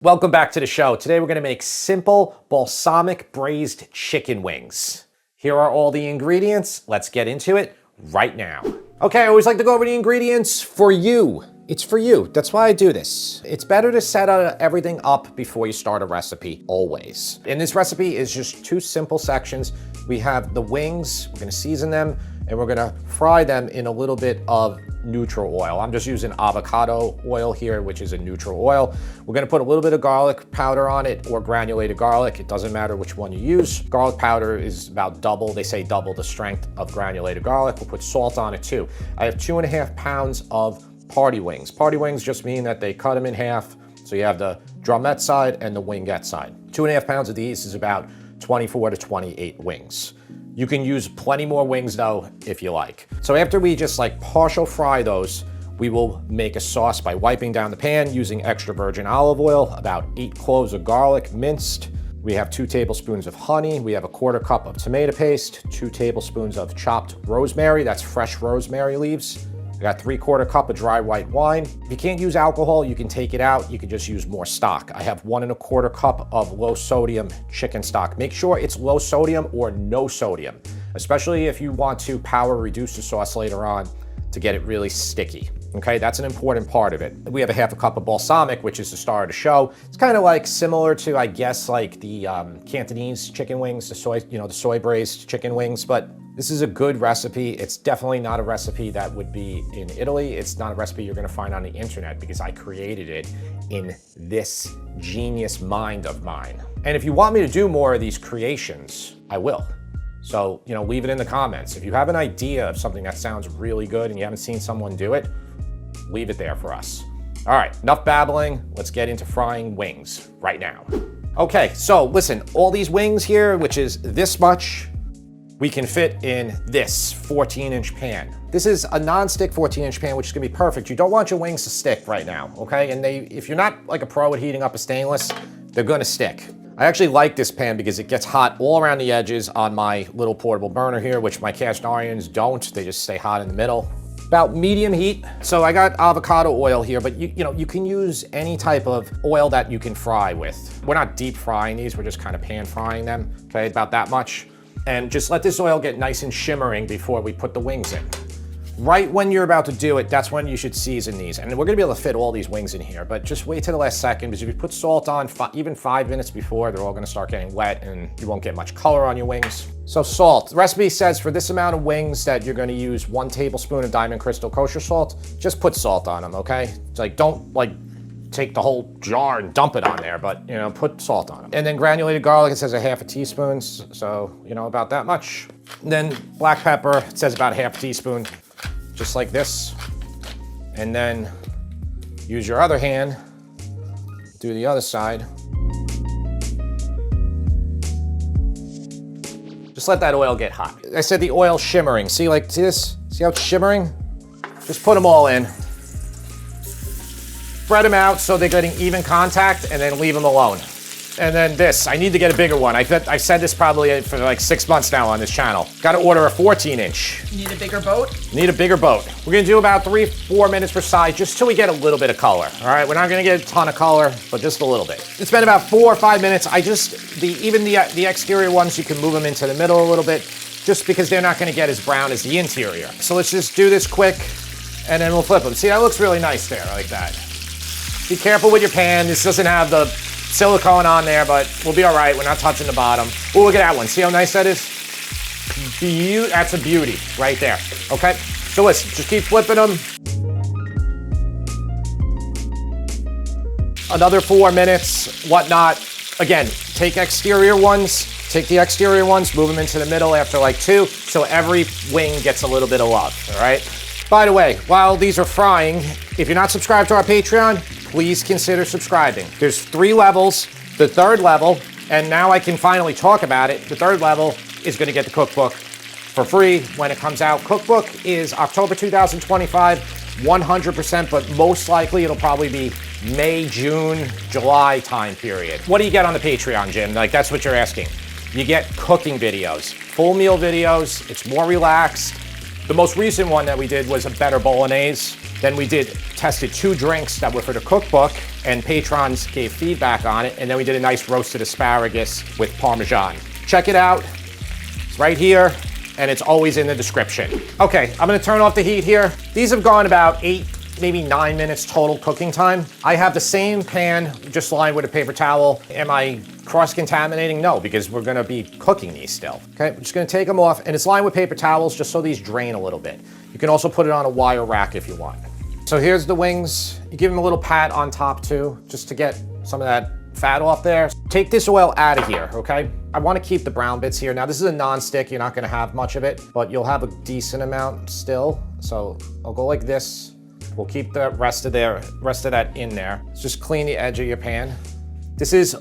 Welcome back to the show. Today we're going to make simple balsamic braised chicken wings. Here are all the ingredients. Let's get into it right now. Okay, I always like to go over the ingredients for you. It's for you. That's why I do this. It's better to set everything up before you start a recipe, always. And this recipe is just two simple sections. We have the wings, we're gonna season them, and we're gonna fry them in a little bit of neutral oil. I'm just using avocado oil here, which is a neutral oil. We're gonna put a little bit of garlic powder on it or granulated garlic. It doesn't matter which one you use. Garlic powder is about double, they say double the strength of granulated garlic. We'll put salt on it too. I have 2.5 pounds of party wings. Party wings just mean that they cut them in half. So you have the drumette side and the wingette side. 2.5 pounds of these is about 24 to 28 wings. You can use plenty more wings though, if you like. So after we just like partial fry those, we will make a sauce by wiping down the pan using extra virgin olive oil, about 8 cloves of garlic minced. We have 2 tablespoons of honey. We have 1/4 cup of tomato paste, 2 tablespoons of chopped rosemary. That's fresh rosemary leaves. I got 3/4 cup of dry white wine. If you can't use alcohol, you can take it out. You can just use more stock. I have 1 1/4 cup of low sodium chicken stock. Make sure it's low sodium or no sodium, especially if you want to power reduce the sauce later on to get it really sticky. Okay, that's an important part of it. We have 1/2 cup of balsamic, which is the star of the show. It's kind of like similar to, I guess, like the Cantonese chicken wings, the soy braised chicken wings, but this is a good recipe. It's definitely not a recipe that would be in Italy. It's not a recipe you're gonna find on the internet because I created it in this genius mind of mine. And if you want me to do more of these creations, I will. So, leave it in the comments. If you have an idea of something that sounds really good and you haven't seen someone do it, leave it there for us. All right, enough babbling. Let's get into frying wings right now. Okay, so listen, all these wings here, which is this much, we can fit in this 14-inch pan. This is a non-stick 14-inch pan, which is gonna be perfect. You don't want your wings to stick right now, okay? And if you're not like a pro at heating up a stainless, they're gonna stick. I actually like this pan because it gets hot all around the edges on my little portable burner here, which my cast irons don't. They just stay hot in the middle. About medium heat. So I got avocado oil here, but you can use any type of oil that you can fry with. We're not deep frying these, we're just kind of pan frying them, okay, about that much. And just let this oil get nice and shimmering before we put the wings in. Right when you're about to do it, that's when you should season these. And we're gonna be able to fit all these wings in here, but just wait till the last second, because if you put salt on even 5 minutes before, they're all gonna start getting wet and you won't get much color on your wings. So salt, the recipe says for this amount of wings that you're gonna use 1 tablespoon of Diamond Crystal Kosher salt. Just put salt on them, okay? It's like, don't take the whole jar and dump it on there, but put salt on them. And then granulated garlic, it says 1/2 teaspoon, so about that much. And then black pepper, it says about 1/2 teaspoon, just like this. And then use your other hand, do the other side. Just let that oil get hot. I said the oil's shimmering. See this? See how it's shimmering? Just put them all in. Spread them out so they're getting even contact and then leave them alone. And then this, I need to get a bigger one. I've said this probably for like 6 months now on this channel. Got to order a 14-inch. You need a bigger boat? Need a bigger boat. We're gonna do about 3-4 minutes per side just till we get a little bit of color. All right, we're not gonna get a ton of color, but just a little bit. It's been about 4 or 5 minutes. Even the exterior ones, you can move them into the middle a little bit just because they're not gonna get as brown as the interior. So let's just do this quick and then we'll flip them. See, that looks really nice there, like that. Be careful with your pan. This doesn't have the silicone on there, but we'll be all right. We're not touching the bottom. Oh, look at that one. See how nice that is? That's a beauty right there, okay? So listen, just keep flipping them. Another 4 minutes, whatnot. Again, take the exterior ones, move them into the middle after like 2, so every wing gets a little bit of love, all right? By the way, while these are frying, if you're not subscribed to our Patreon, please consider subscribing. There's 3 levels. The 3rd level, and now I can finally talk about it, the 3rd level is gonna get the cookbook for free when it comes out. Cookbook is October 2025, 100%, but most likely it'll probably be May, June, July time period. What do you get on the Patreon, Jim? Like, that's what you're asking. You get cooking videos, full meal videos. It's more relaxed. The most recent one that we did was a better bolognese. Then we tested 2 drinks that were for the cookbook, and patrons gave feedback on it. And then we did a nice roasted asparagus with Parmesan. Check it out. It's right here, and it's always in the description. Okay, I'm gonna turn off the heat here. These have gone about 8, maybe 9 minutes total cooking time. I have the same pan just lined with a paper towel. Am I cross-contaminating? No, because we're gonna be cooking these still. Okay, I'm just gonna take them off, and it's lined with paper towels just so these drain a little bit. You can also put it on a wire rack if you want. So here's the wings. You give them a little pat on top too, just to get some of that fat off there. Take this oil out of here, okay? I wanna keep the brown bits here. Now this is a non-stick, you're not gonna have much of it, but you'll have a decent amount still. So I'll go like this. We'll keep the rest of that in there. Just clean the edge of your pan. This is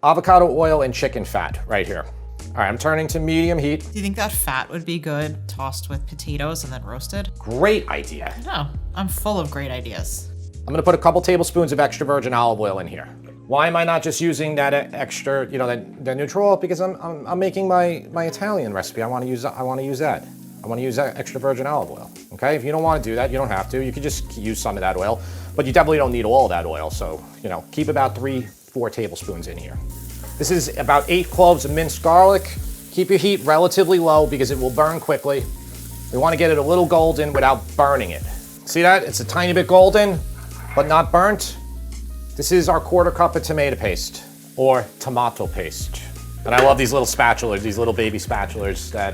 avocado oil and chicken fat right here. All right, I'm turning to medium heat. Do you think that fat would be good tossed with potatoes and then roasted? Great idea. No, I'm full of great ideas. I'm gonna put a couple tablespoons of extra virgin olive oil in here. Why am I not just using that extra, the neutral oil? Because I'm making my Italian recipe. I want to use that. I want to use that extra virgin olive oil. Okay, if you don't want to do that, you don't have to. You could just use some of that oil, but you definitely don't need all of that oil. So keep about 3-4 tablespoons in here. This is about 8 cloves of minced garlic. Keep your heat relatively low because it will burn quickly. We want to get it a little golden without burning it. See that? It's a tiny bit golden, but not burnt. This is our 1/4 cup of tomato paste, or tomato paste. And I love these little spatulas, these little baby spatulas that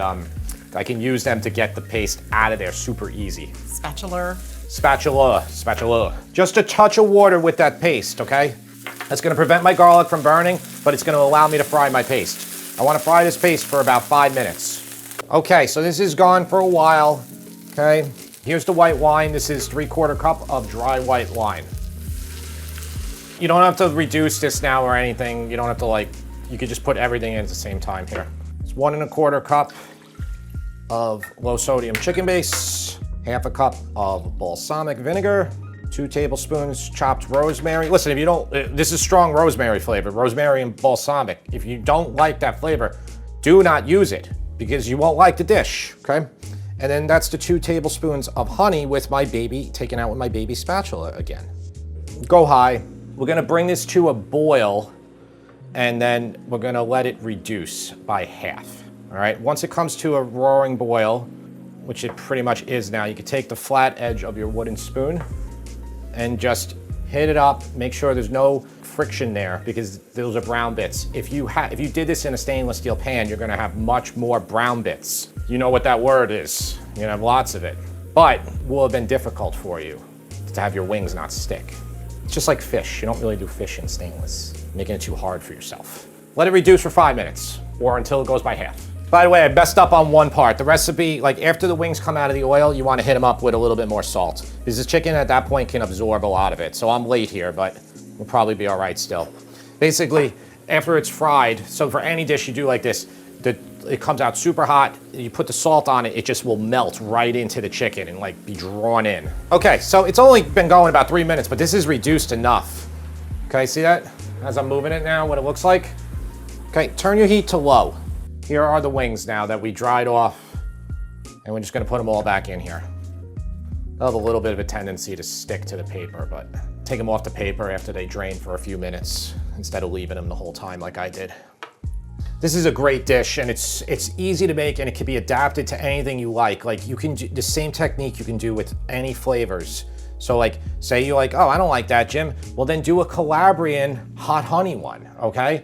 I can use them to get the paste out of there super easy. Spatula. Spatula. Just a touch of water with that paste, okay? That's gonna prevent my garlic from burning, but it's gonna allow me to fry my paste. I wanna fry this paste for about 5 minutes. Okay, so this is gone for a while, okay? Here's the white wine. This is 3/4 cup of dry white wine. You don't have to reduce this now or anything. You don't have to you could just put everything in at the same time here. It's 1 1/4 cup of low sodium chicken base, 1/2 cup of balsamic vinegar, 2 tablespoons chopped rosemary. Listen, if you don't, this is strong rosemary flavor, rosemary and balsamic. If you don't like that flavor, do not use it because you won't like the dish, okay? And then that's the 2 tablespoons of honey with my baby, taken out with my baby spatula again. Go high. We're gonna bring this to a boil and then we're gonna let it reduce by half, all right? Once it comes to a roaring boil, which it pretty much is now, you can take the flat edge of your wooden spoon and just hit it up. Make sure there's no friction there because those are brown bits. If you did this in a stainless steel pan, you're gonna have much more brown bits. You know what that word is. You're gonna have lots of it. But it will have been difficult for you to have your wings not stick. It's just like fish. You don't really do fish in stainless, making it too hard for yourself. Let it reduce for 5 minutes or until it goes by half. By the way, I messed up on one part. The recipe, after the wings come out of the oil, you want to hit them up with a little bit more salt because the chicken at that point can absorb a lot of it. So I'm late here, but we'll probably be all right still. Basically, after it's fried, so for any dish you do like this, it comes out super hot. You put the salt on it, it just will melt right into the chicken and be drawn in. Okay, so it's only been going about 3 minutes, but this is reduced enough. Okay, see that? As I'm moving it now, what it looks like. Okay, turn your heat to low. Here are the wings now that we dried off, and we're just gonna put them all back in here. They'll have a little bit of a tendency to stick to the paper, but take them off the paper after they drain for a few minutes instead of leaving them the whole time like I did. This is a great dish, and it's easy to make, and it can be adapted to anything you like. You can do the same technique you can do with any flavors. So say you oh, I don't like that, Jim. Well, then do a Calabrian hot honey one, okay?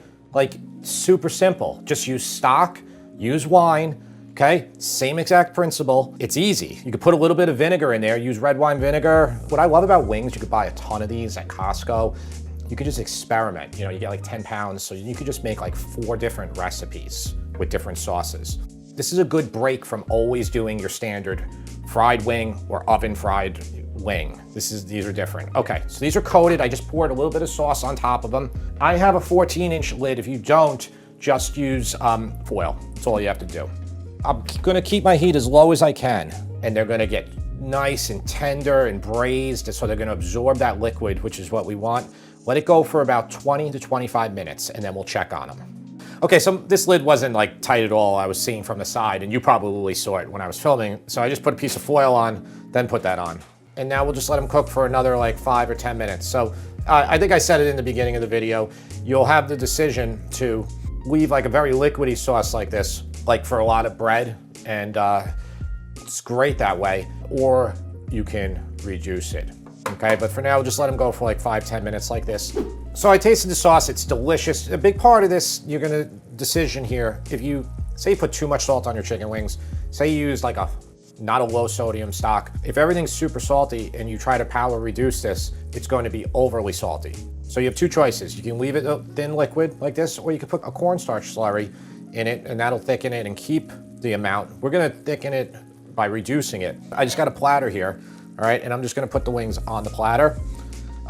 Super simple. Just use stock, use wine, okay? Same exact principle. It's easy. You could put a little bit of vinegar in there, use red wine vinegar. What I love about wings, you could buy a ton of these at Costco. You could just experiment. You get 10 pounds, so you could just make 4 different recipes with different sauces. This is a good break from always doing your standard fried wing or oven fried wing. These are different. Okay, so these are coated. I just poured a little bit of sauce on top of them. I have a 14-inch lid. If you don't, just use foil. That's all you have to do. I'm gonna keep my heat as low as I can, and they're gonna get nice and tender and braised, so they're gonna absorb that liquid, which is what we want. Let it go for about 20 to 25 minutes, and then we'll check on them. Okay, so this lid wasn't tight at all. I was seeing from the side, and you probably saw it when I was filming. So I just put a piece of foil on, then put that on. And now we'll just let them cook for another like 5 or 10 minutes. So I think I said it in the beginning of the video. You'll have the decision to leave like a very liquidy sauce like this, like for a lot of bread, and it's great that way, or you can reduce it. Okay, but for now, we'll just let them go for like 5-10 minutes like this. So I tasted the sauce, it's delicious. A big part of this, you're gonna decision here, if you, say you put too much salt on your chicken wings, say you use like not a low sodium stock. If everything's super salty and you try to power reduce this, it's going to be overly salty. So you have two choices. You can leave it a thin liquid like this, or you can put a cornstarch slurry in it, and that'll thicken it and keep the amount. We're gonna thicken it by reducing it. I just got a platter here, all right, and I'm just gonna put the wings on the platter.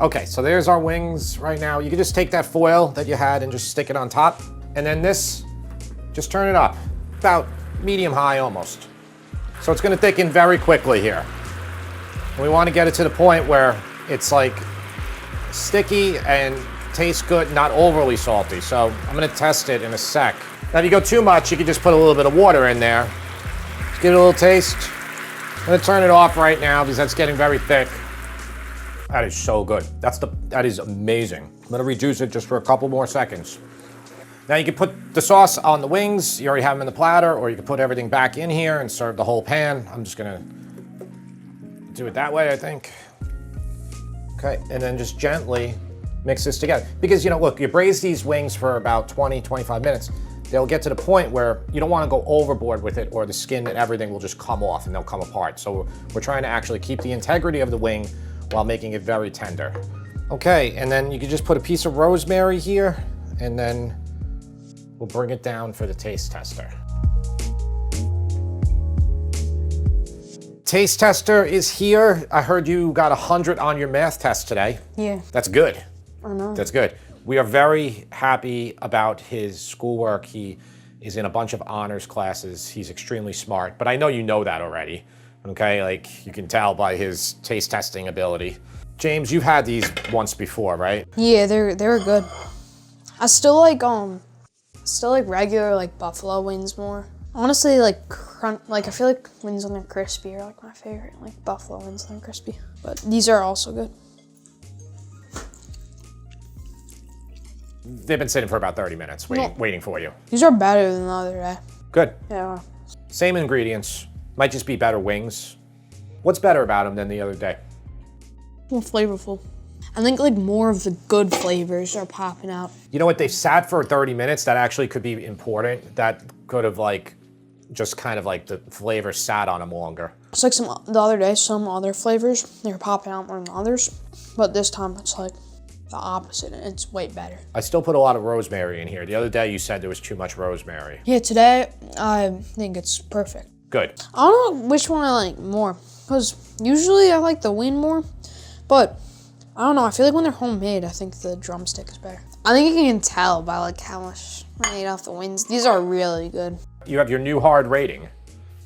Okay, so there's our wings right now. You can just take that foil that you had and just stick it on top. And then this, just turn it up, about medium high almost. So it's gonna thicken very quickly here. And we wanna get it to the point where it's like sticky and tastes good, not overly salty. So I'm gonna test it in a sec. Now if you go too much, you can just put a little bit of water in there. Just give it a little taste. I'm gonna turn it off right now because that's getting very thick. That is so good. That is amazing. I'm gonna reduce it just for a couple more seconds. Now you can put the sauce on the wings. You already have them in the platter, or you can put everything back in here and serve the whole pan. I'm just gonna do it that way, I think. Okay, and then just gently mix this together. Because, you know, look, you braise these wings for about 20-25 minutes. They'll get to the point where you don't want to go overboard with it, or the skin and everything will just come off and they'll come apart. So we're trying to actually keep the integrity of the wing while making it very tender. Okay, and then you can just put a piece of rosemary here, and then we'll bring it down for the taste tester. Taste tester is here. I heard you got 100 on your math test today. Yeah. That's good. I know. That's good. We are very happy about his schoolwork. He is in a bunch of honors classes. He's extremely smart, but I know you know that already, okay? Like, you can tell by his taste testing ability. James, you've had these once before, right? Yeah, they're good. I still like regular like buffalo wings more. Honestly, like I feel like wings when they're crispy are like my favorite. Like buffalo wings when they're crispy. But these are also good. They've been sitting for about 30 minutes waiting for you. These are better than the other day. Good. Yeah. Same ingredients, might just be better wings. What's better about them than the other day? More flavorful. I think like more of the good flavors are popping out. You know what, they've sat for 30 minutes. That actually could be important. That could have like, just kind of like the flavor sat on them longer. It's like the other day, some other flavors, they were popping out more than others. But this time it's like the opposite, and it's way better. I still put a lot of rosemary in here. The other day you said there was too much rosemary. Yeah, today I think it's perfect. Good. I don't know which one I like more, because usually I like the wing more, but I don't know, I feel like when they're homemade, I think the drumstick is better. I think you can tell by like how much I ate off the wings. These are really good. You have your new hard rating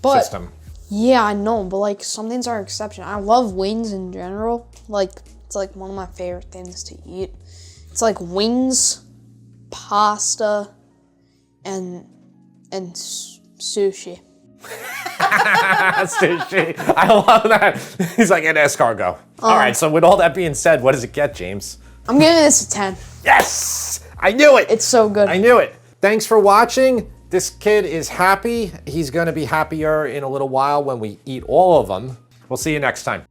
system. Yeah, I know, but like some things are exception. I love wings in general. Like, it's like one of my favorite things to eat. It's like wings, pasta, and sushi. Sushi. I love that. He's like an escargot. All right, so with all that being said, what does it get, James? I'm giving this a 10. Yes! I knew it! It's so good. I knew it. Thanks for watching. This kid is happy. He's gonna be happier in a little while when we eat all of them. We'll see you next time.